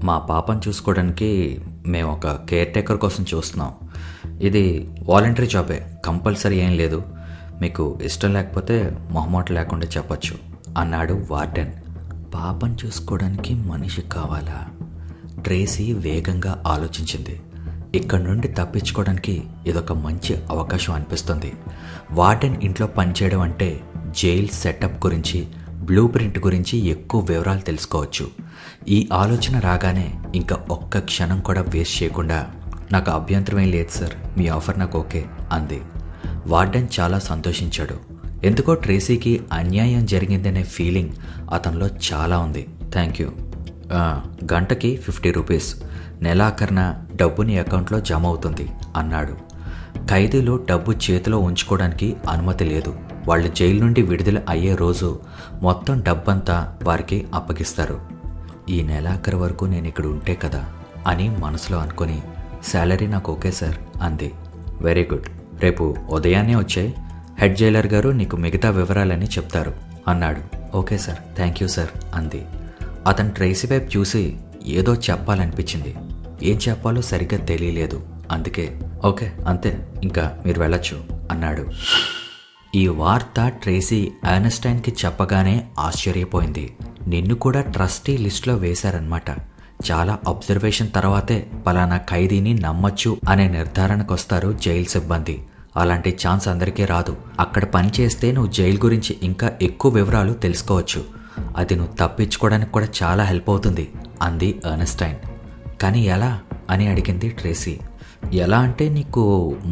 మా పాపను చూసుకోవడానికి మేము ఒక కేర్ టేకర్ కోసం చూస్తున్నాం. ఇది వాలంటరీ జాబే, కంపల్సరీ ఏం లేదు. మీకు ఇష్టం లేకపోతే మొహమాట లేకుండా చెప్పచ్చు అన్నాడు వార్డెన్. పాపను చూసుకోవడానికి మనిషి కావాలా? ట్రేసీ వేగంగా ఆలోచించింది. ఇక్కడి నుండి తప్పించుకోవడానికి ఇదొక మంచి అవకాశం అనిపిస్తుంది. వార్డెన్ ఇంట్లో పనిచేయడం అంటే జైల్ సెటప్ గురించి, బ్లూ ప్రింట్ గురించి ఎక్కువ వివరాలు తెలుసుకోవచ్చు. ఈ ఆలోచన రాగానే ఇంకా ఒక్క క్షణం కూడా వేస్ట్ చేయకుండా, నాకు అభ్యంతరం ఏం లేదు సార్, మీ ఆఫర్ నాకు ఓకే అంది. వార్డెన్ చాలా సంతోషించాడు. ఎందుకో ట్రేసీకి అన్యాయం జరిగిందనే ఫీలింగ్ అతనిలో చాలా ఉంది. Thank you. గంటకి 50 రూపీస్, నెలాఖరున డబ్బు నీ అకౌంట్లో జమ అవుతుంది అన్నాడు. ఖైదీలు డబ్బు చేతిలో ఉంచుకోవడానికి అనుమతి లేదు. వాళ్ళు జైలు నుండి విడుదల అయ్యే రోజు మొత్తం డబ్బంతా వారికి అప్పగిస్తారు. ఈ నెలాఖరు వరకు నేను ఇక్కడ ఉంటే కదా అని మనసులో అనుకొని, శాలరీ నాకు ఓకే సార్ అంది. వెరీ గుడ్, రేపు ఉదయాన్నే వచ్చాయి, హెడ్ జైలర్ గారు నీకు మిగతా వివరాలన్నీ చెప్తారు అన్నాడు. Okay sir, thank you sir అంది. అతను ట్రేసీ వైపు చూసి ఏదో చెప్పాలనిపించింది. ఏం చెప్పాలో సరిగ్గా తెలియలేదు. అందుకే ఓకే అంతే, ఇంకా మీరు వెళ్ళొచ్చు అన్నాడు. ఈ వార్త ట్రేసీ ఎర్నెస్టైన్కి చెప్పగానే ఆశ్చర్యపోయింది. నిన్ను కూడా ట్రస్టీ లిస్టులో వేశారనమాట. చాలా అబ్జర్వేషన్ తర్వాతే పలానా ఖైదీని నమ్మచ్చు అనే నిర్ధారణకు వస్తారు జైలు సిబ్బంది. అలాంటి ఛాన్స్ అందరికీ రాదు. అక్కడ పని చేస్తే నువ్వు జైలు గురించి ఇంకా ఎక్కువ వివరాలు తెలుసుకోవచ్చు. అది నువ్వు తప్పించుకోవడానికి కూడా చాలా హెల్ప్ అవుతుంది అంది ఎర్నెస్టైన్. కానీ ఎలా అని అడిగింది ట్రేసీ. ఎలా అంటే నీకు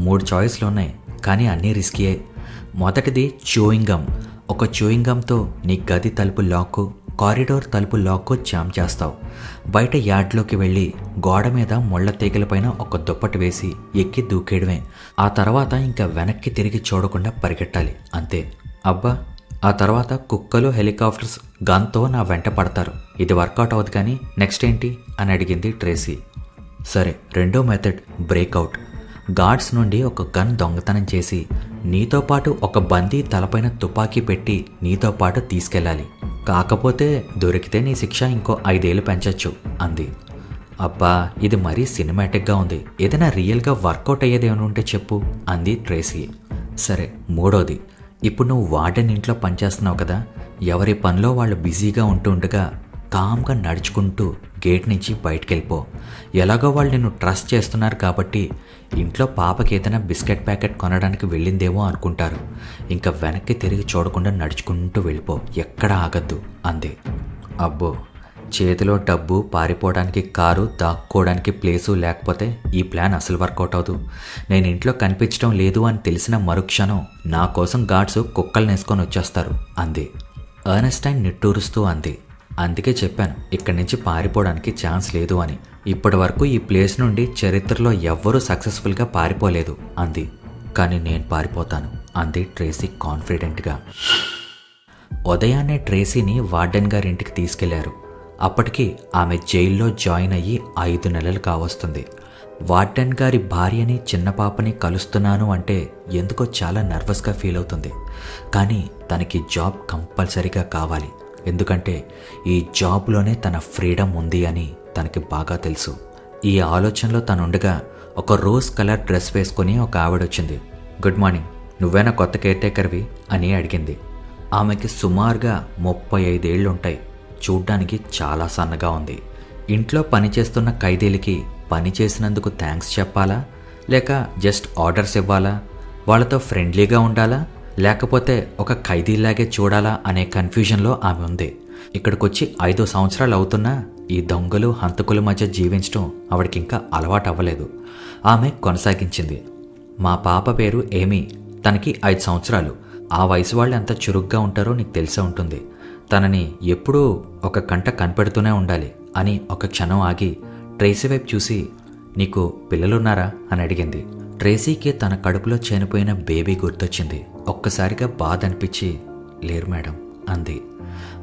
3 చాయిస్లు ఉన్నాయి, కానీ అన్నీ రిస్కీయే. మొదటిది చూయింగ్ గమ్. ఒక చూయింగ్ గమ్తో నీ గది తలుపు లాక్కు, కారిడోర్ తలుపు లాక్కు జామ్ చేస్తావు. బయట యార్డ్లోకి వెళ్ళి గోడ మీద ముళ్ళ తీగలపైన ఒక దుప్పటి వేసి ఎక్కి దూకేయడమే. ఆ తర్వాత ఇంకా వెనక్కి తిరిగి చూడకుండా పరిగెట్టాలి, అంతే. అబ్బా, ఆ తర్వాత కుక్కలు, హెలికాప్టర్స్ గన్తో నా వెంట పడతారు. ఇది వర్కౌట్ అవ్వదు, కానీ నెక్స్ట్ ఏంటి అని అడిగింది ట్రేసీ. సరే, రెండో మెథడ్ బ్రేక్అవుట్. గార్డ్స్ నుండి ఒక గన్ దొంగతనం చేసి నీతో పాటు ఒక బందీ తలపైన తుపాకీ పెట్టి నీతో పాటు తీసుకెళ్ళాలి. కాకపోతే దొరికితే నీ శిక్ష ఇంకో 5 ఏళ్ళు పెంచొచ్చు అంది. అబ్బా, ఇది మరీ సినిమాటిక్గా ఉంది. ఏదైనా రియల్గా వర్కౌట్ అయ్యేది ఏమైనా ఉంటే చెప్పు అంది ట్రేసీ. సరే, మూడోది. ఇప్పుడు నువ్వు వార్డెన్ ఇంట్లో పనిచేస్తున్నావు కదా, ఎవరి పనిలో వాళ్ళు బిజీగా ఉంటుండగా కామ్గా నడుచుకుంటూ గేట్ నుంచి బయటికి వెళ్ళిపో. ఎలాగో వాళ్ళు నిన్ను ట్రస్ట్ చేస్తున్నారు కాబట్టి ఇంట్లో పాపకి ఏదైనా బిస్కెట్ ప్యాకెట్ కొనడానికి వెళ్ళిందేమో అనుకుంటారు. ఇంకా వెనక్కి తిరిగి చూడకుండా నడుచుకుంటూ వెళ్ళిపో, ఎక్కడ ఆగద్దు అంది. అబ్బో, చేతిలో డబ్బు, పారిపోవడానికి కారు, దాక్కోవడానికి ప్లేసు లేకపోతే ఈ ప్లాన్ అసలు వర్కౌట్ అవ్వదు. నేను ఇంట్లో కనిపించడం లేదు అని తెలిసిన మరుక్షణం నా కోసం గార్డ్స్ కుక్కల్ని వేసుకొని వచ్చేస్తారు అంది. ఎర్నెస్టైన్ నిట్టూరుస్తూ అంది. అందుకే చెప్పాను, ఇక్కడి నుంచి పారిపోవడానికి ఛాన్స్ లేదు అని. ఇప్పటి వరకు ఈ ప్లేస్ నుండి చరిత్రలో ఎవ్వరూ సక్సెస్ఫుల్గా పారిపోలేదు అంది. కానీ నేను పారిపోతాను అంది ట్రేసీ కాన్ఫిడెంట్గా. ఉదయాన్నే ట్రేసీని వార్డెన్ గారింటికి తీసుకెళ్లారు. అప్పటికి ఆమె జైల్లో జాయిన్ అయ్యి 5 నెలలు కావస్తుంది. వార్డెన్ గారి భార్యని, చిన్న పాపని కలుస్తున్నాను అంటే ఎందుకో చాలా నర్వస్గా ఫీల్ అవుతుంది. కానీ తనకి జాబ్ కంపల్సరీగా కావాలి. ఎందుకంటే ఈ జాబ్లోనే తన ఫ్రీడమ్ ఉంది అని తనకి బాగా తెలుసు. ఈ ఆలోచనలో తనుండగా ఒక రోజ్ కలర్ డ్రెస్ వేసుకుని ఒక ఆవిడొచ్చింది. గుడ్ మార్నింగ్, నువ్వేనా కొత్త కేర్ టేకర్వి అని అడిగింది. ఆమెకి సుమారుగా 35 ఏళ్లుంటాయి. చూడ్డానికి చాలా సన్నగా ఉంది. ఇంట్లో పనిచేస్తున్న ఖైదీలకి పని చేసినందుకు థ్యాంక్స్ చెప్పాలా, లేక జస్ట్ ఆర్డర్స్ ఇవ్వాలా, వాళ్ళతో ఫ్రెండ్లీగా ఉండాలా, లేకపోతే ఒక ఖైదీలాగే చూడాలా అనే కన్ఫ్యూజన్లో ఆమె ఉంది. ఇక్కడికొచ్చి 5 సంవత్సరాలు అవుతున్నా ఈ దొంగలు, హంతకుల మధ్య జీవించడం ఆవిడకి ఇంకా అలవాటు అవ్వలేదు. ఆమె కొనసాగించింది. మా పాప పేరు ఏమీ, తనకి 5 సంవత్సరాలు. ఆ వయసు వాళ్ళు ఎంత చురుగ్గా ఉంటారో నీకు తెలిసే ఉంటుంది. తనని ఎప్పుడూ ఒక కంట కనిపెడుతూనే ఉండాలి అని ఒక క్షణం ఆగి ట్రేసీ వైపు చూసి, నీకు పిల్లలున్నారా అని అడిగింది. ట్రేసీకి తన కడుపులో చనిపోయిన బేబీ గుర్తొచ్చింది. ఒక్కసారిగా బాధ అనిపించి, లేరు మేడం అంది.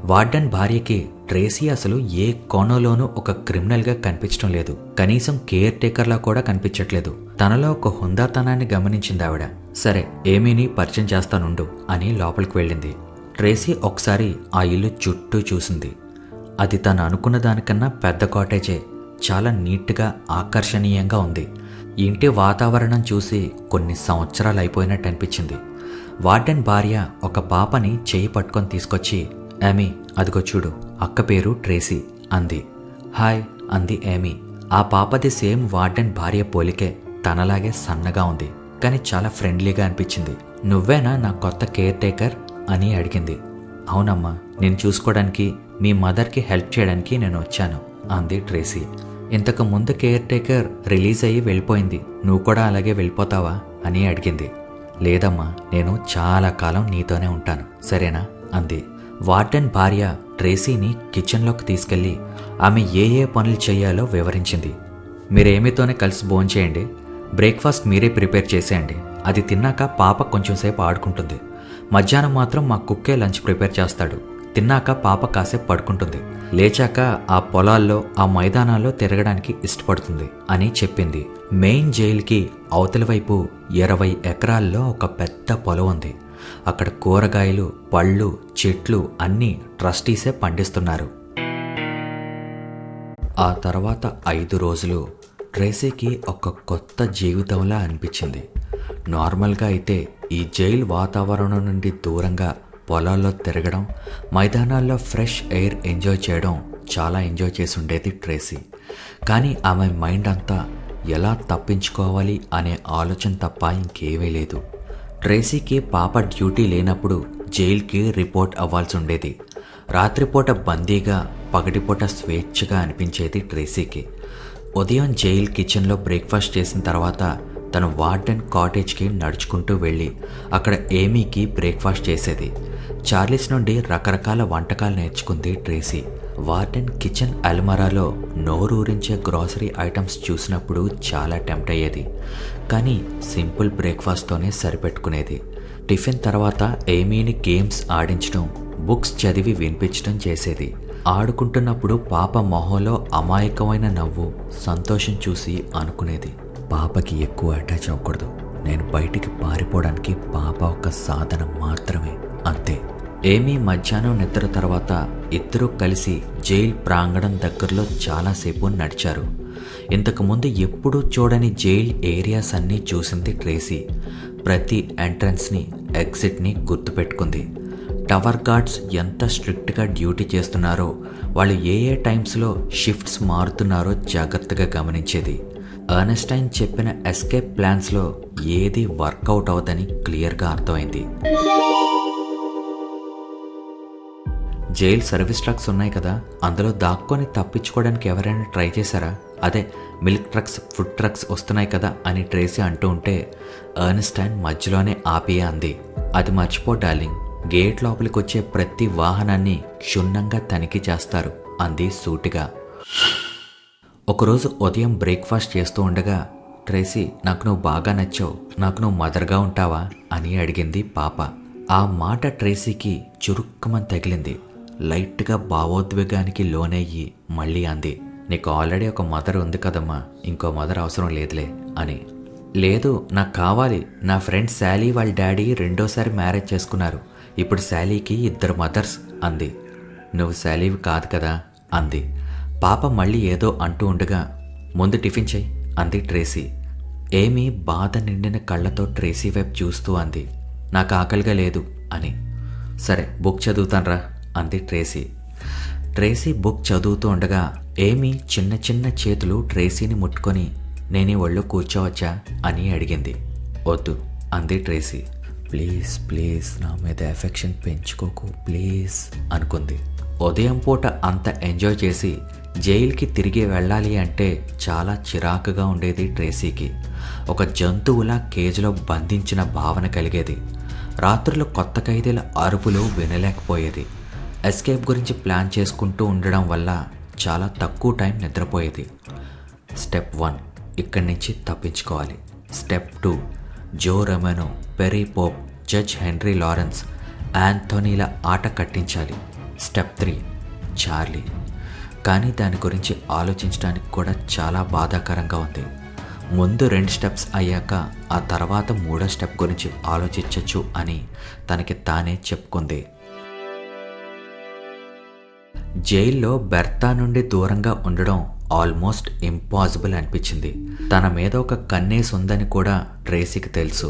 వార్డెన్ భార్యకి ట్రేసీ అసలు ఏ కోణంలోనూ ఒక క్రిమినల్గా కనిపించడం లేదు. కనీసం కేర్ టేకర్లా కూడా కనిపించట్లేదు. తనలో ఒక హుందాతనాన్ని గమనించింది ఆవిడ. సరే, ఏమీని పరిచయం చేస్తానుండు అని లోపలికి వెళ్ళింది. ట్రేసీ ఒకసారి ఆ ఇల్లు చుట్టూ చూసింది. అది తను అనుకున్న దానికన్నా పెద్ద కాటేజే. చాలా నీట్గా ఆకర్షణీయంగా ఉంది. ఇంటి వాతావరణం చూసి కొన్ని సంవత్సరాలు అయిపోయినట్టు అనిపించింది. వార్డెన్ భార్య ఒక పాపని చేయి పట్టుకొని తీసుకొచ్చి, ఏమీ అదిగో చూడు, అక్క పేరు ట్రేసీ అంది. హాయ్ అంది ఏమీ. ఆ పాపది సేమ్ వార్డెన్ భార్య పోలికే, తనలాగే సన్నగా ఉంది, కానీ చాలా ఫ్రెండ్లీగా అనిపించింది. నువ్వేనా నా కొత్త కేర్ టేకర్ అని అడిగింది. అవునమ్మా, నేను చూసుకోవడానికి, మీ మదర్కి హెల్ప్ చేయడానికి నేను వచ్చాను అంది ట్రేసీ. ఇంతకు ముందు కేర్ టేకర్ రిలీజ్ అయ్యి వెళ్ళిపోయింది, నువ్వు కూడా అలాగే వెళ్ళిపోతావా అని అడిగింది. లేదమ్మా, నేను చాలా కాలం నీతోనే ఉంటాను, సరేనా అంది. వార్డెన్ భార్య ట్రేసీని కిచెన్లోకి తీసుకెళ్లి ఆమె ఏ ఏ పనులు చేయాలో వివరించింది. మీరేమీతోనే కలిసి భోంచేయండి, బ్రేక్ఫాస్ట్ మీరే ప్రిపేర్ చేసేయండి, అది తిన్నాక పాప కొంచెం సేపు ఆడుకుంటుంది, మధ్యాహ్నం మాత్రం మా కుక్కే లంచ్ ప్రిపేర్ చేస్తాడు, తిన్నాక పాప కాసేపు పడుకుంటుంది, లేచాక ఆ పొలాల్లో ఆ మైదానాల్లో తిరగడానికి ఇష్టపడుతుంది అని చెప్పింది. మెయిన్ జైలుకి అవతలి వైపు 20 ఎకరాల్లో ఒక పెద్ద పొలం ఉంది. అక్కడ కూరగాయలు, పళ్ళు, చెట్లు అన్నీ ట్రస్టీసే పండిస్తున్నారు. ఆ తర్వాత 5 రోజులు ట్రేసీకి ఒక కొత్త జీవితంలా అనిపించింది. నార్మల్గా అయితే ఈ జైలు వాతావరణం నుండి దూరంగా పొలాల్లో తిరగడం, మైదానాల్లో ఫ్రెష్ ఎయిర్ ఎంజాయ్ చేయడం చాలా ఎంజాయ్ చేసి ఉండేది ట్రేసీ. కానీ ఆమె మైండ్ అంతా ఎలా తప్పించుకోవాలి అనే ఆలోచన తప్ప ఇంకేమీ లేదు. ట్రేసీకి పాప డ్యూటీ లేనప్పుడు జైలుకి రిపోర్ట్ అవ్వాల్సి ఉండేది. రాత్రిపూట బందీగా, పగటిపూట స్వేచ్ఛగా అనిపించేది ట్రేసీకి. ఉదయం జైలు కిచెన్లో బ్రేక్ఫాస్ట్ చేసిన తర్వాత తను వార్డెన్ కాటేజ్కి నడుచుకుంటూ వెళ్ళి అక్కడ ఏమీకి బ్రేక్ఫాస్ట్ చేసేది. చార్లీస్ నుండి రకరకాల వంటకాలు నేర్చుకుంది ట్రేసీ. వార్డెన్ కిచెన్ అల్మరాలో నోరూరించే గ్రాసరీ ఐటమ్స్ చూసినప్పుడు చాలా టెంప్ట్ అయ్యేది, కానీ సింపుల్ బ్రేక్ఫాస్ట్తోనే సరిపెట్టుకునేది. టిఫిన్ తర్వాత ఏమీని గేమ్స్ ఆడించడం, బుక్స్ చదివి వినిపించడం చేసేది. ఆడుకుంటున్నప్పుడు పాప మొహంలో అమాయకమైన నవ్వు, సంతోషం చూసి అనుకునేది, పాపకి ఎక్కువ అటాచ్ అవ్వకూడదు, నేను బయటికి పారిపోవడానికి పాప ఒక సాధనం మాత్రమే, అంతే. ఏమీ మధ్యాహ్నం నిద్ర తర్వాత ఇద్దరూ కలిసి జైల్ ప్రాంగణం దగ్గరలో చాలాసేపు నడిచారు. ఇంతకుముందు ఎప్పుడూ చూడని జైల్ ఏరియాస్ అన్నీ చూసింది ట్రేసీ. ప్రతి ఎంట్రన్స్ని, ఎగ్జిట్ని గుర్తుపెట్టుకుంది. టవర్ గార్డ్స్ ఎంత స్ట్రిక్ట్గా డ్యూటీ చేస్తున్నారో, వాళ్ళు ఏ ఏ టైమ్స్లో షిఫ్ట్స్ మారుతున్నారో జాగ్రత్తగా గమనించేది. ఎర్నెస్టైన్ చెప్పిన ఎస్కేప్ ప్లాన్స్లో ఏది వర్కౌట్ అవుదని క్లియర్గా అర్థమైంది. జైల్ సర్వీస్ ట్రక్స్ ఉన్నాయి కదా, అందులో దాక్కొని తప్పించుకోవడానికి ఎవరైనా ట్రై చేశారా? అదే మిల్క్ ట్రక్స్, ఫుడ్ ట్రక్స్ వస్తున్నాయి కదా అని ట్రేసీ అంటూ ఉంటే ఎర్నెస్టైన్ మధ్యలోనే ఆపి అంది, అది మర్చిపో డార్లింగ్, గేట్ లోపలికి వచ్చే ప్రతి వాహనాన్ని క్షుణ్ణంగా తనిఖీ చేస్తారు అంది సూటిగా. ఒకరోజు ఉదయం బ్రేక్ఫాస్ట్ చేస్తూ ఉండగా ట్రేసీ, నాకు నువ్వు బాగా నచ్చావు, నాకు నువ్వు మదర్గా ఉంటావా అని అడిగింది పాప. ఆ మాట ట్రేసీకి చురుక్కమని తగిలింది. లైట్గా భావోద్వేగానికి లోనయ్యి మళ్ళీ అంది, నీకు ఆల్రెడీ ఒక మదర్ ఉంది కదమ్మా, ఇంకో మదర్ అవసరం లేదులే అని. లేదు, నాకు కావాలి, నా ఫ్రెండ్ శాలీ వాళ్ళ డాడీ రెండోసారి మ్యారేజ్ చేసుకున్నారు, ఇప్పుడు శాలీకి 2 మదర్స్ అంది. నువ్వు శాలీవి కాదు కదా అంది. పాప మళ్ళీ ఏదో అంటూ ఉండగా ముందు టిఫిన్ చెయ్యి అంది ట్రేసీ. ఏమీ బాధ నిండిన కళ్ళతో ట్రేసీ వైపు చూస్తూ అంది, నాకు ఆకలిగా లేదు అని. సరే బుక్ చదువుతాన్రా అంది ట్రేసీ. ట్రేసీ బుక్ చదువుతూ ఉండగా ఏమీ చిన్న చిన్న చేతులు ట్రేసీని ముట్టుకొని, నేనీ ఒళ్ళు కూర్చోవచ్చా అని అడిగింది. వద్దు అంది ట్రేసీ. ప్లీజ్ ప్లీజ్ నా మీద ఎఫెక్షన్ పెంచుకోకు ప్లీజ్ అనుకుంది. ఉదయం పూట అంత ఎంజాయ్ చేసి జైలుకి తిరిగి వెళ్ళాలి అంటే చాలా చిరాకుగా ఉండేది ట్రేసీకి. ఒక జంతువులా కేజీలో బంధించిన భావన కలిగేది. రాత్రులు కొత్త ఖైదీల అరుపులు వినలేకపోయేది. ఎస్కేప్ గురించి ప్లాన్ చేసుకుంటూ ఉండడం వల్ల చాలా తక్కువ టైం నిద్రపోయేది. స్టెప్ 1, ఇక్కడి నుంచి తప్పించుకోవాలి. Step 2, Joe Romano, Perry Pope, judge Henry Lawrence, యాంథోనీల ఆట కట్టించాలి. Step 3, Charlie. కానీ దాని గురించి ఆలోచించడానికి కూడా చాలా బాధాకరంగా ఉంది. ముందు 2 స్టెప్స్ అయ్యాక ఆ తర్వాత 3వ స్టెప్ గురించి ఆలోచించవచ్చు అని తనకి తానే చెప్పుకుంది. జైల్లో బెర్తా నుండి దూరంగా ఉండడం ఆల్మోస్ట్ ఇంపాసిబుల్ అనిపించింది. తన మీద ఒక కన్నేసి ఉందని కూడా ట్రేసీకి తెలుసు.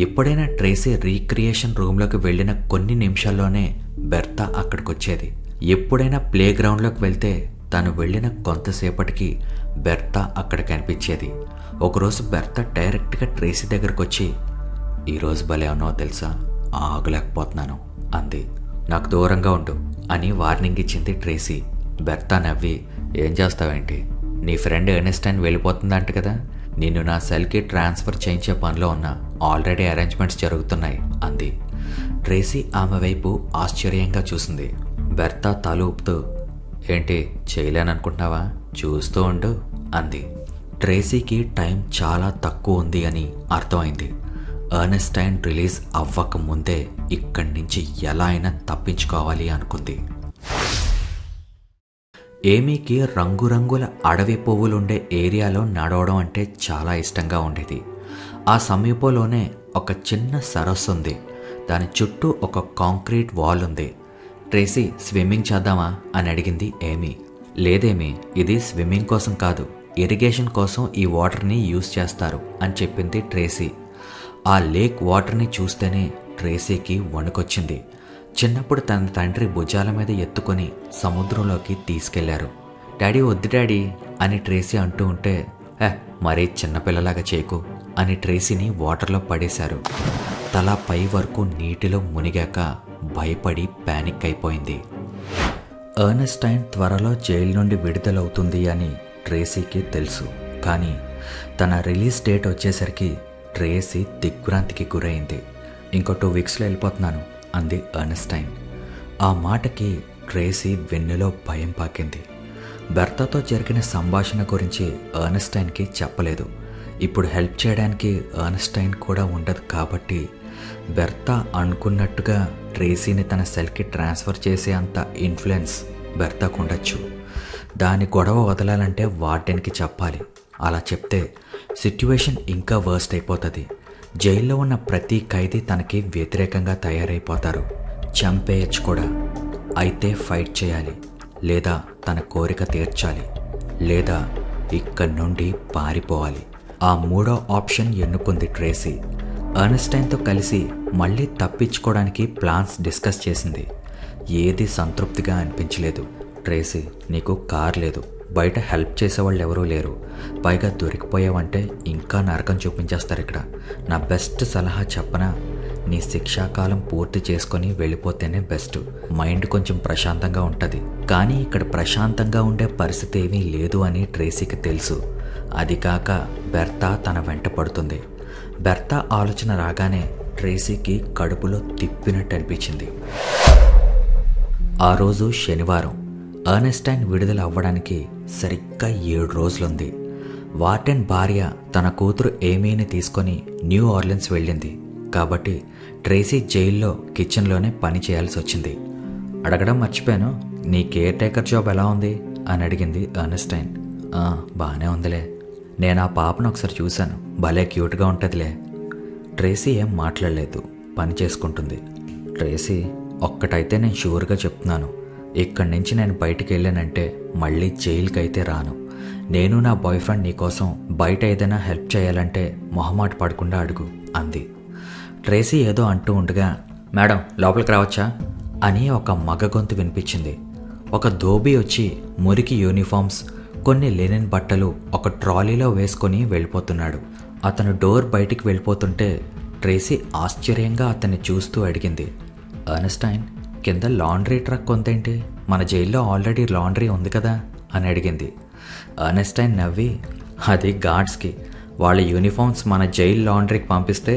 ఎప్పుడైనా ట్రేసీ రీక్రియేషన్ రూమ్లోకి వెళ్ళిన కొన్ని నిమిషాల్లోనే బెర్తా అక్కడికొచ్చేది. ఎప్పుడైనా ప్లే గ్రౌండ్లోకి వెళ్తే తను వెళ్ళిన కొంతసేపటికి బెర్తా అక్కడ కనిపించేది. ఒకరోజు బెర్తా డైరెక్ట్గా ట్రేసీ దగ్గరకు వచ్చి, ఈరోజు భలే ఉన్నావో తెలుసా, ఆగలేకపోతున్నాను అంది. నాకు దూరంగా ఉండు అని వార్నింగ్ ఇచ్చింది ట్రేసీ. బెర్తా నవ్వి, ఏం చేస్తావేంటి, నీ ఫ్రెండ్ ఎర్నెస్టైన్ వెళ్ళిపోతుందంట కదా, నిన్ను నా సెల్కి ట్రాన్స్ఫర్ చేయించే పనిలో ఉన్నా, ఆల్రెడీ అరేంజ్మెంట్స్ జరుగుతున్నాయి అంది. ట్రేసీ ఆమె వైపు ఆశ్చర్యంగా చూసింది. బెర్తా తల ఊపుతూ, ఏంటి చేయలేననుకుంటున్నావా, చూస్తూ ఉండు అంది. ట్రేసీకి టైం చాలా తక్కువ ఉంది అని అర్థమైంది. ఎర్నెస్టైన్ రిలీజ్ అవ్వక ముందే ఇక్కడి నుంచి ఎలా అయినా తప్పించుకోవాలి అనుకుంది. ఏమీకి రంగురంగుల అడవి పువ్వులుండే ఏరియాలో నడవడం అంటే చాలా ఇష్టంగా ఉండేది. ఆ సమీపంలోనే ఒక చిన్న సరస్సు ఉంది. దాని చుట్టూ ఒక కాంక్రీట్ వాల్ ఉంది. ట్రేసీ, స్విమ్మింగ్ చేద్దామా అని అడిగింది ఏమీ. లేదేమీ, ఇది స్విమ్మింగ్ కోసం కాదు, ఇరిగేషన్ కోసం ఈ వాటర్ని యూజ్ చేస్తారు అని చెప్పింది ట్రేసీ. ఆ లేక్ వాటర్ని చూస్తేనే ట్రేసీకి వణుకొచ్చింది. చిన్నప్పుడు తన తండ్రి భుజాల మీద ఎత్తుకొని సముద్రంలోకి తీసుకెళ్లారు. డాడీ వద్దు డాడీ అని ట్రేసీ అంటూ ఉంటే, మరీ చిన్నపిల్లలాగా చేయకు అని ట్రేసీని వాటర్లో పడేశారు. తల పై వరకు నీటిలో మునిగాక భయపడి ప్యానిక్ అయిపోయింది. ఎర్నెస్టైన్ త్వరలో జైలు నుండి విడుదలవుతుంది అని ట్రేసీకి తెలుసు. కానీ తన రిలీజ్ డేట్ వచ్చేసరికి ట్రేసీ దిగ్భ్రాంతికి గురైంది. ఇంకో 2 వీక్స్లో వెళ్ళిపోతున్నాను అంది ఎర్నెస్టైన్. ఆ మాటకి ట్రేసీ వెన్నులో భయం పాకింది. బెర్తాతో జరిగిన సంభాషణ గురించి ఎర్నెస్టైన్కి చెప్పలేదు. ఇప్పుడు హెల్ప్ చేయడానికి ఎర్నెస్టైన్ కూడా ఉండదు కాబట్టి బెర్తా అనుకున్నట్టుగా ట్రేసీని తన సెల్కి ట్రాన్స్ఫర్ చేసే అంత ఇన్ఫ్లుయెన్స్ బెర్తాకు ఉండొచ్చు. దాని గొడవ వదలాలంటే వార్డెన్కి చెప్పాలి. అలా చెప్తే సిట్యువేషన్ ఇంకా వర్స్ట్ అయిపోతుంది. జైల్లో ఉన్న ప్రతి ఖైదీ తనకి వ్యతిరేకంగా తయారైపోతారు. చంపేయచ్చు కూడా. అయితే ఫైట్ చేయాలి, లేదా తన కోరిక తీర్చాలి, లేదా ఇక్కడి నుండి పారిపోవాలి. ఆ 3వ ఆప్షన్ ఎన్నుకుంది ట్రేసీ. ఎర్నెస్టైన్తో కలిసి మళ్ళీ తప్పించుకోవడానికి ప్లాన్స్ డిస్కస్ చేసింది. ఏది సంతృప్తిగా అనిపించలేదు. ట్రేసీ, నీకు కార్ లేదు, బయట హెల్ప్ చేసేవాళ్ళు ఎవరూ లేరు, పైగా దొరికిపోయావంటే ఇంకా నరకం చూపించేస్తారు ఇక్కడ. నా బెస్ట్ సలహా చెప్పనా, నీ శిక్షాకాలం పూర్తి చేసుకొని వెళ్ళిపోతేనే బెస్ట్. మైండ్ కొంచెం ప్రశాంతంగా ఉంటుంది. కానీ ఇక్కడ ప్రశాంతంగా ఉండే పరిస్థితి ఏమీ లేదు అని ట్రేసీకి తెలుసు. అది కాక బెర్తా తన వెంట పడుతుంది. బెర్తా ఆలోచన రాగానే ట్రేసీకి కడుపులో తిప్పినట్టు అనిపించింది. ఆ రోజు శనివారం. ఎర్నెస్టైన్ విడుదల అవ్వడానికి సరిగ్గా 7 రోజులుంది. వార్డెన్ భార్య తన కూతురు ఏమీని తీసుకొని న్యూ ఆర్లిన్స్ వెళ్ళింది. కాబట్టి ట్రేసీ జైల్లో కిచెన్లోనే పని చేయాల్సి వచ్చింది. అడగడం మర్చిపోయాను, నీ కేర్ టేకర్ జాబ్ ఎలా ఉంది అని అడిగింది ఎర్నెస్టైన్. బాగానే ఉందిలే, నేను ఆ పాపను ఒకసారి చూశాను, భలే క్యూట్గా ఉంటుందిలే. ట్రేసీ ఏం మాట్లాడలేదు, పని చేసుకుంటుంది. ట్రేసీ, ఒక్కటైతే నేను షూర్గా చెప్తున్నాను, ఇక్కడి నుంచి నేను బయటికి వెళ్ళానంటే మళ్ళీ జైలుకి అయితే రాను. నేను నా బాయ్ ఫ్రెండ్ నీకోసం బయట ఏదైనా హెల్ప్ చేయాలంటే మొహమాట పడకుండా అడుగు అంది. ట్రేసీ ఏదో అంటూ ఉండగా, మేడం లోపలికి రావచ్చా అని ఒక మగ గొంతు వినిపించింది. ఒక ధోబీ వచ్చి మురికి యూనిఫామ్స్, కొన్ని లెనిన్ బట్టలు ఒక ట్రాలీలో వేసుకొని వెళ్ళిపోతున్నాడు. అతను డోర్ బయటికి వెళ్ళిపోతుంటే ట్రేసీ ఆశ్చర్యంగా అతన్ని చూస్తూ అడిగింది, ఎర్నెస్టైన్, కింద లాండ్రీ ట్రక్ ఉందేంటి, మన జైల్లో ఆల్రెడీ లాండ్రీ ఉంది కదా అని అడిగింది. ఎర్నెస్టైన్ నవ్వి, అది గార్డ్స్కి, వాళ్ళ యూనిఫామ్స్ మన జైల్ లాండ్రీకి పంపిస్తే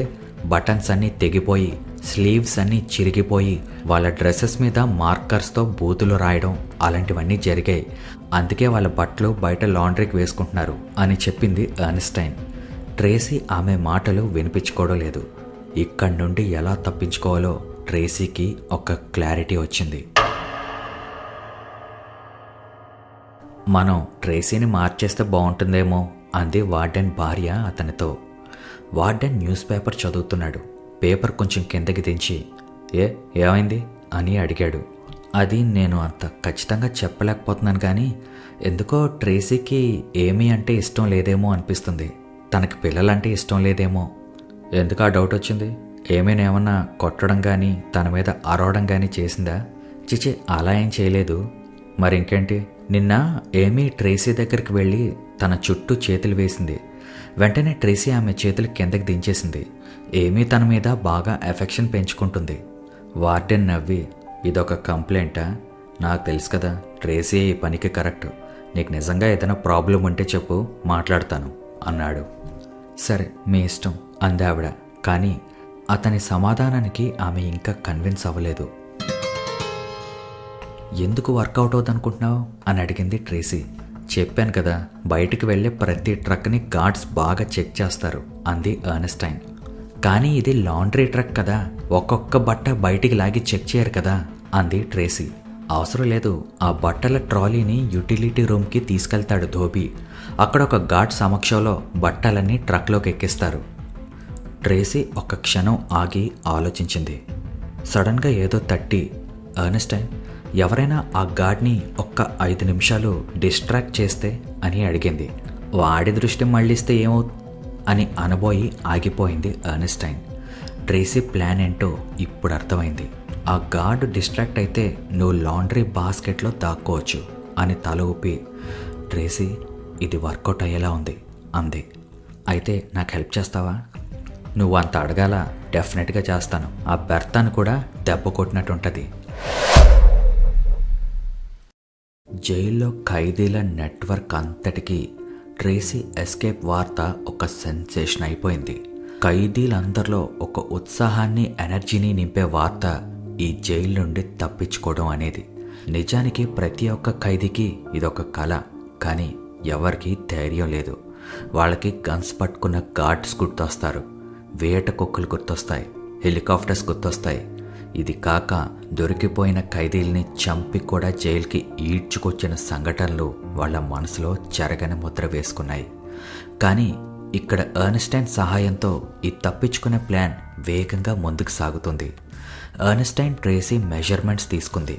బటన్స్ అన్నీ తెగిపోయి, స్లీవ్స్ అన్నీ చిరిగిపోయి, వాళ్ళ డ్రెస్సెస్ మీద మార్కర్స్తో బూతులు రాయడం అలాంటివన్నీ జరిగాయి. అందుకే వాళ్ళ బట్టలు బయట లాండ్రీకి వేసుకుంటున్నారు అని చెప్పింది ఎర్నెస్టైన్. ట్రేసీ ఆమె మాటలు వినిపించుకోవడం లేదు. ఇక్కడి నుండి ఎలా తప్పించుకోవాలో ట్రేసీకి ఒక క్లారిటీ వచ్చింది. మనం ట్రేసీని మార్చేస్తే బాగుంటుందేమో అంది వార్డెన్ భార్య అతనితో. వార్డెన్ న్యూస్ పేపర్ చదువుతున్నాడు. పేపర్ కొంచెం కిందకి దించి, ఏమైంది అని అడిగాడు. అది నేను అంత ఖచ్చితంగా చెప్పలేకపోతున్నాను, కానీ ఎందుకో ట్రేసీకి ఏమీ అంటే ఇష్టం లేదేమో అనిపిస్తుంది. తనకి పిల్లలంటే ఇష్టం లేదేమో. ఎందుకు ఆ డౌట్ వచ్చింది? ఏమైనా కొట్టడం కానీ తన మీద అరవడం కానీ చేసిందా? చిచి, అలా ఏం చేయలేదు. మరి ఇంకేంటి? నిన్న ఏమీ ట్రేసీ దగ్గరికి వెళ్ళి తన చుట్టూ చేతులు వేసింది. వెంటనే ట్రేసీ ఆమె చేతులు కిందకి దించేసింది. ఏమీ తన మీద బాగా ఎఫెక్షన్ పెంచుకుంటుంది. వార్డెన్ నవ్వి, ఇదొక కంప్లైంటా? నాకు తెలుసు కదా, ట్రేసీ ఈ పనికి కరెక్ట్. నీకు నిజంగా ఏదైనా ప్రాబ్లం ఉంటే చెప్పు, మాట్లాడతాను అన్నాడు. సరే, మీ ఇష్టం అంది ఆవిడ. కానీ అతని సమాధానానికి ఆమె ఇంకా కన్విన్స్ అవ్వలేదు. ఎందుకు వర్కౌట్ అవుతుందనుకుంటున్నావు అని అడిగింది ట్రేసీ. చెప్పాను కదా, బయటికి వెళ్ళే ప్రతి ట్రక్ని గార్డ్స్ బాగా చెక్ చేస్తారు అంది ఎర్నెస్టైన్. కానీ ఇది లాండ్రీ ట్రక్ కదా, ఒక్కొక్క బట్ట బయటికి లాగి చెక్ చేయరు కదా అంది ట్రేసీ. అవసరం లేదు, ఆ బట్టల ట్రాలీని యూటిలిటీ రూమ్కి తీసుకెళ్తాడు ధోబీ. అక్కడ ఒక గార్డ్ సమక్షంలో బట్టలన్నీ ట్రక్లోకి ఎక్కిస్తారు. ట్రేసీ ఒక్క క్షణం ఆగి ఆలోచించింది. సడన్గా ఏదో తట్టి, ఎర్నెస్టైన్, ఎవరైనా ఆ గార్డ్ని ఒక్క 5 నిమిషాలు డిస్ట్రాక్ట్ చేస్తే అని అడిగింది. వాడి దృష్టి మళ్ళిస్తే ఏమవుతుంది అని అనబోయి ఆగిపోయింది ఎర్నెస్టైన్. ట్రేసీ ప్లాన్ ఏంటో ఇప్పుడు అర్థమైంది. ఆ గార్డ్ డిస్ట్రాక్ట్ అయితే నువ్వు లాండ్రీ బాస్కెట్లో దాక్కోవచ్చు అని తల ఊపి, ట్రేసీ, ఇది వర్కౌట్ అయ్యేలా ఉంది అంది. అయితే నాకు హెల్ప్ చేస్తావా? నువ్వు అంత అడగాల, డెఫినెట్గా చేస్తాను. ఆ బెర్తాను కూడా దెబ్బ కొట్టినట్టు ఉంటుంది. జైల్లో ఖైదీల నెట్వర్క్ అంతటికీ ట్రేసీ ఎస్కేప్ వార్త ఒక సెన్సేషన్ అయిపోయింది. ఖైదీలందరిలో ఒక ఉత్సాహాన్ని, ఎనర్జీని నింపే వార్త ఈ జైలు నుండి తప్పించుకోవడం అనేది. నిజానికి ప్రతి ఒక్క ఖైదీకి ఇదొక కళ, కానీ ఎవరికీ ధైర్యం లేదు. వాళ్ళకి గన్స్ పట్టుకున్న గార్డ్స్ గుర్తొస్తారు, వేట కుక్కలు గుర్తొస్తాయి, హెలికాప్టర్స్ గుర్తొస్తాయి. ఇది కాక దొరికిపోయిన ఖైదీల్ని చంపి కూడా జైలుకి ఈడ్చుకొచ్చిన సంఘటనలు వాళ్ళ మనసులో చెరగని ముద్ర వేసుకున్నాయి. కానీ ఇక్కడ ఎర్నెస్టైన్ సహాయంతో ఈ తప్పించుకునే ప్లాన్ వేగంగా ముందుకు సాగుతుంది. ఎర్నెస్టైన్ ట్రేసీ మెజర్మెంట్స్ తీసుకుంది.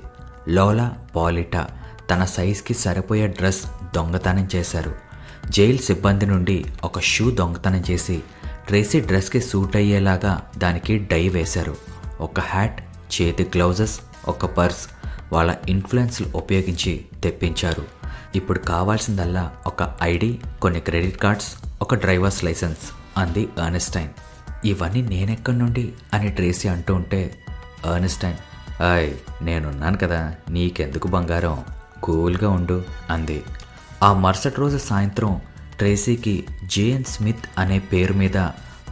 లోలా, పాలిటా తన సైజ్కి సరిపోయే డ్రెస్ దొంగతనం చేశారు. జైలు సిబ్బంది నుండి ఒక షూ దొంగతనం చేసి ట్రేసీ డ్రెస్కి సూట్ అయ్యేలాగా దానికి డై వేశారు. ఒక హ్యాట్, చేతి గ్లౌజెస్, ఒక పర్స్ వాళ్ళ ఇన్ఫ్లుయెన్స్లు ఉపయోగించి తెప్పించారు. ఇప్పుడు కావాల్సిందల్లా ఒక ఐడి, కొన్ని క్రెడిట్ కార్డ్స్, ఒక డ్రైవర్స్ లైసెన్స్ అంది ఎర్నెస్టైన్. ఇవన్నీ నేనెక్కడి నుండి అని ట్రేసీ అంటూ ఉంటే ఎర్నెస్టైన్, నేనున్నాను కదా, నీకెందుకు బంగారం, కూల్గా ఉండు అంది. ఆ మరుసటి రోజు సాయంత్రం ట్రేసీకి జేఎన్ స్మిత్ అనే పేరు మీద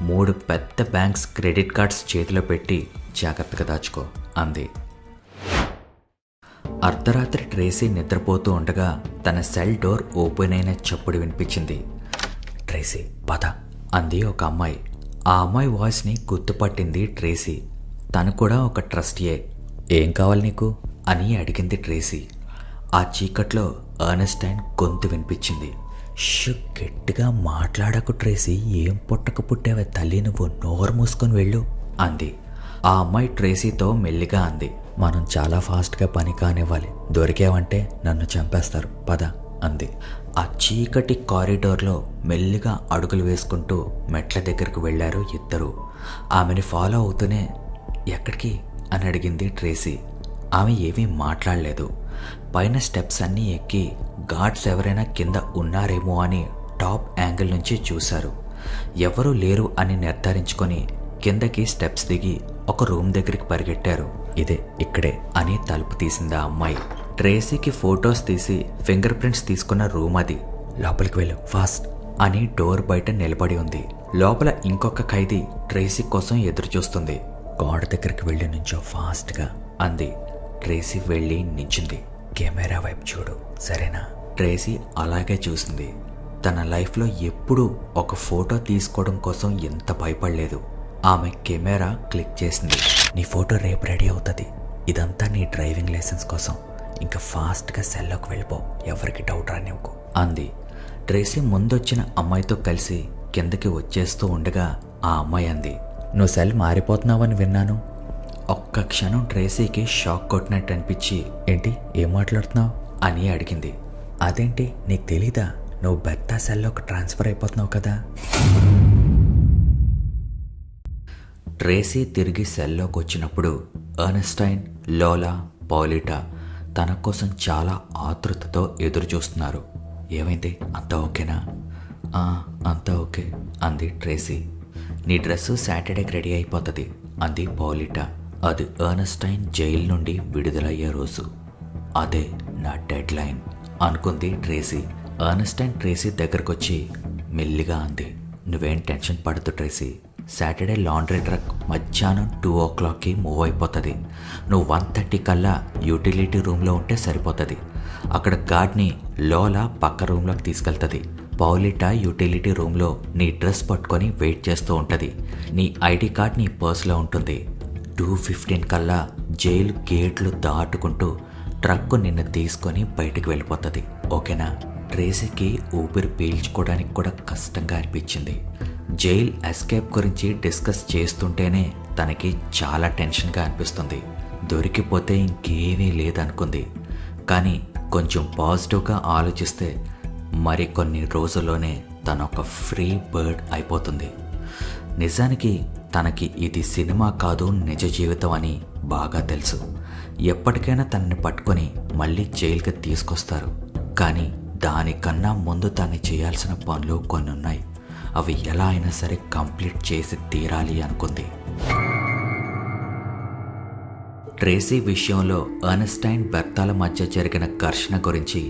3 పెద్ద బ్యాంక్స్ క్రెడిట్ కార్డ్స్ చేతిలో పెట్టి జాగ్రత్తగా దాచుకో అంది. అర్ధరాత్రి ట్రేసీ నిద్రపోతూ ఉండగా తన సెల్ డోర్ ఓపెన్ అయిన చప్పుడు వినిపించింది. ట్రేసీ, పద అంది ఒక అమ్మాయి. ఆ అమ్మాయి వాయిస్ని గుర్తుపట్టింది ట్రేసీ. తను కూడా ఒక ట్రస్టీయే. ఏం కావాలి నీకు అని అడిగింది ట్రేసీ. ఆ చీకట్లో ఎర్నెస్టైన్ గొంతు వినిపించింది. గట్టిగా మాట్లాడకు ట్రేసీ, ఏం పుట్టక పుట్టావే తల్లి, నువ్వు నోరు మూసుకొని వెళ్ళు అంది. ఆ అమ్మాయి ట్రేసీతో మెల్లిగా అంది, మనం చాలా ఫాస్ట్గా పని కానివ్వాలి, దొరికావంటే నన్ను చంపేస్తారు, పద అంది. ఆ చీకటి కారిడార్లో మెల్లిగా అడుగులు వేసుకుంటూ మెట్ల దగ్గరికి వెళ్లారు ఇద్దరు. ఆమెని ఫాలో అవుతూనే, ఎక్కడికి అని అడిగింది ట్రేసీ. ఆమె ఏమీ మాట్లాడలేదు. పైన స్టెప్స్ అన్నీ ఎక్కి గార్డ్స్ ఎవరైనా కింద ఉన్నారేమో అని టాప్ యాంగిల్ నుంచి చూశారు. ఎవరూ లేరు అని నిర్ధారించుకొని కిందకి స్టెప్స్ దిగి ఒక రూమ్ దగ్గరికి పరిగెట్టారు. ఇదే ఇక్కడే అని తలుపు తీసింది ఆ అమ్మాయి. ట్రేసీకి ఫొటోస్ తీసి ఫింగర్ ప్రింట్స్ తీసుకున్న రూమ్ అది. లోపలికి వెళ్ళు ఫాస్ట్ అని డోర్ బయట నిలబడి ఉంది. లోపల ఇంకొక ఖైదీ ట్రేసీ కోసం ఎదురు చూస్తుంది. గోడ దగ్గరికి వెళ్ళి నించో ఫాస్ట్గా అంది. ట్రేసీ వెళ్ళి నించుంది. కెమెరా వైపు చూడు సరేనా? ట్రేసీ అలాగే చూసింది. తన లైఫ్లో ఎప్పుడూ ఒక ఫోటో తీసుకోవడం కోసం ఎంత భయపడలేదు. ఆమె కెమెరా క్లిక్ చేసింది. నీ ఫోటో రేపు రెడీ అవుతుంది, ఇదంతా నీ డ్రైవింగ్ లైసెన్స్ కోసం, ఇంకా ఫాస్ట్గా సెల్లోకి వెళ్ళిపో, ఎవరికి డౌట్ రానివ్వకు అంది. ట్రేసీ ముందొచ్చిన అమ్మాయితో కలిసి కిందకి వచ్చేస్తూ ఉండగా ఆ అమ్మాయి అంది, నువ్వు సెల్ మారిపోతున్నావని విన్నాను. ఒక్క క్షణం ట్రేసీకి షాక్ కొట్టినట్టు అనిపించి, ఏంటి ఏం మాట్లాడుతున్నావు అని అడిగింది. అదేంటి నీకు తెలీదా, నువ్వు బెర్తా సెల్లోకి ట్రాన్స్ఫర్ అయిపోతున్నావు కదా. ట్రేసీ తిరిగి సెల్లోకి వచ్చినప్పుడు ఎర్నెస్టైన్, లోలా, పౌలిటా తన కోసం చాలా ఆతృతతో ఎదురు చూస్తున్నారు. ఏమైంది, అంతా ఓకేనా? అంతా ఓకే అంది ట్రేసీ. నీ డ్రెస్సు సాటర్డేకి రెడీ అయిపోతుంది అంది పౌలిటా. అది ఎర్నెస్టైన్ జైలు నుండి విడుదలయ్యే రోజు. అదే నా డెడ్ లైన్ అనుకుంది ట్రేసీ. ఎర్నెస్టైన్ ట్రేసీ దగ్గరకొచ్చి మెల్లిగా అంది, నువ్వేం టెన్షన్ పడదు ట్రేసీ, సాటర్డే లాండ్రీ ట్రక్ మధ్యాహ్నం 2 o'clockకి మూవ్ అయిపోతుంది. నువ్వు 1:30 కల్లా యూటిలిటీ రూమ్లో ఉంటే సరిపోతుంది. అక్కడ గార్డ్ని లోలా పక్క రూమ్లోకి తీసుకెళ్తుంది. పౌలిటా యూటిలిటీ రూమ్లో నీ డ్రెస్ పట్టుకొని వెయిట్ చేస్తూ ఉంటుంది. నీ ఐడి కార్డ్ నీ పర్స్లో ఉంటుంది. 2:15 కల్లా జైలు గేట్లు దాటుకుంటూ ట్రక్కు నిన్ను తీసుకొని బయటికి వెళ్ళిపోతుంది. ఓకేనా? ట్రేసీకి ఊపిరి పీల్చుకోవడానికి కూడా కష్టంగా అనిపించింది. జైల్ ఎస్కేప్ గురించి డిస్కస్ చేస్తుంటేనే తనకి చాలా టెన్షన్గా అనిపిస్తుంది. దొరికిపోతే ఇంకేమీ లేదనుకుంది. కానీ కొంచెం పాజిటివ్గా ఆలోచిస్తే మరికొన్ని రోజుల్లోనే తను ఒక ఫ్రీ బర్డ్ అయిపోతుంది. నిజానికి తనకి ఇది సినిమా కాదు, నిజ జీవితం అని బాగా తెలుసు. ఎప్పటికైనా తనని పట్టుకొని మళ్ళీ జైలుకి తీసుకొస్తారు. కానీ దానికన్నా ముందు తను చేయాల్సిన పనులు కొన్ని ఉన్నాయి. అవి ఎలా అయినా సరే కంప్లీట్ చేసి తీరాలి అనుకుంది. ట్రేసీ విషయంలో ఎర్నెస్టైన్, బెర్తాల మధ్య జరిగిన ఘర్షణ గురించి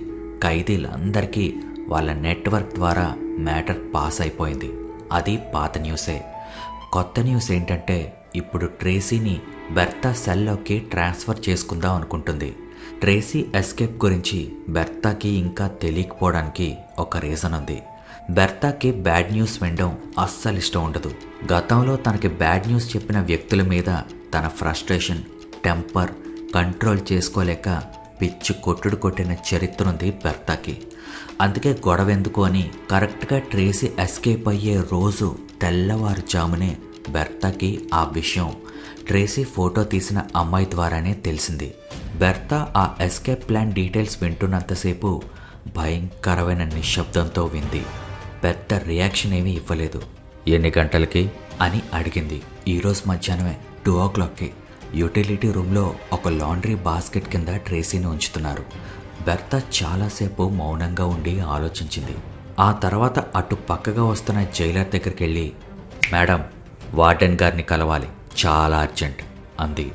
ఖైదీలందరికీ వాళ్ళ నెట్వర్క్ ద్వారా మ్యాటర్ పాస్ అయిపోయింది. అది పాత న్యూసే. కొత్త న్యూస్ ఏంటంటే ఇప్పుడు ట్రేసీని బెర్తా సెల్లోకి ట్రాన్స్ఫర్ చేసుకుందాం అనుకుంటుంది. ట్రేసీ ఎస్కేప్ గురించి బెర్తాకి ఇంకా తెలియకపోవడానికి ఒక రీజన్ ఉంది. బెర్తాకి బ్యాడ్ న్యూస్ వినడం అస్సలు ఇష్టం ఉండదు. గతంలో తనకి బ్యాడ్ న్యూస్ చెప్పిన వ్యక్తుల మీద తన ఫ్రస్ట్రేషన్, టెంపర్ కంట్రోల్ చేసుకోలేక పిచ్చి కొట్టుడు కొట్టిన చరిత్ర ఉంది బెర్తాకి. అందుకే గొడవ ఎందుకు అని కరెక్ట్గా ట్రేసీ ఎస్కేప్ అయ్యే రోజు తెల్లవారుజామునే బెర్తాకి ఆ విషయం ట్రేసీ ఫోటో తీసిన అమ్మాయి ద్వారానే తెలిసింది. బెర్తా ఆ ఎస్కేప్ ప్లాన్ డీటెయిల్స్ వింటున్నంతసేపు భయంకరమైన నిశ్శబ్దంతో వింది. పెద్ద రియాక్షన్ ఏమీ ఇవ్వలేదు. ఎన్ని గంటలకి అని అడిగింది. ఈరోజు మధ్యాహ్నమే 2 o'clockకి యూటిలిటీ రూమ్లో ఒక లాండ్రీ బాస్కెట్ కింద ట్రేసీని ఉంచుతున్నారు. బెర్తా చాలాసేపు మౌనంగా ఉండి ఆలోచించింది. ఆ తర్వాత అటు పక్కగా వస్తున్న జైలర్ దగ్గరికి వెళ్ళి, మేడం, వార్డెన్ గారిని కలవాలి, చాలా అర్జెంట్ అంది.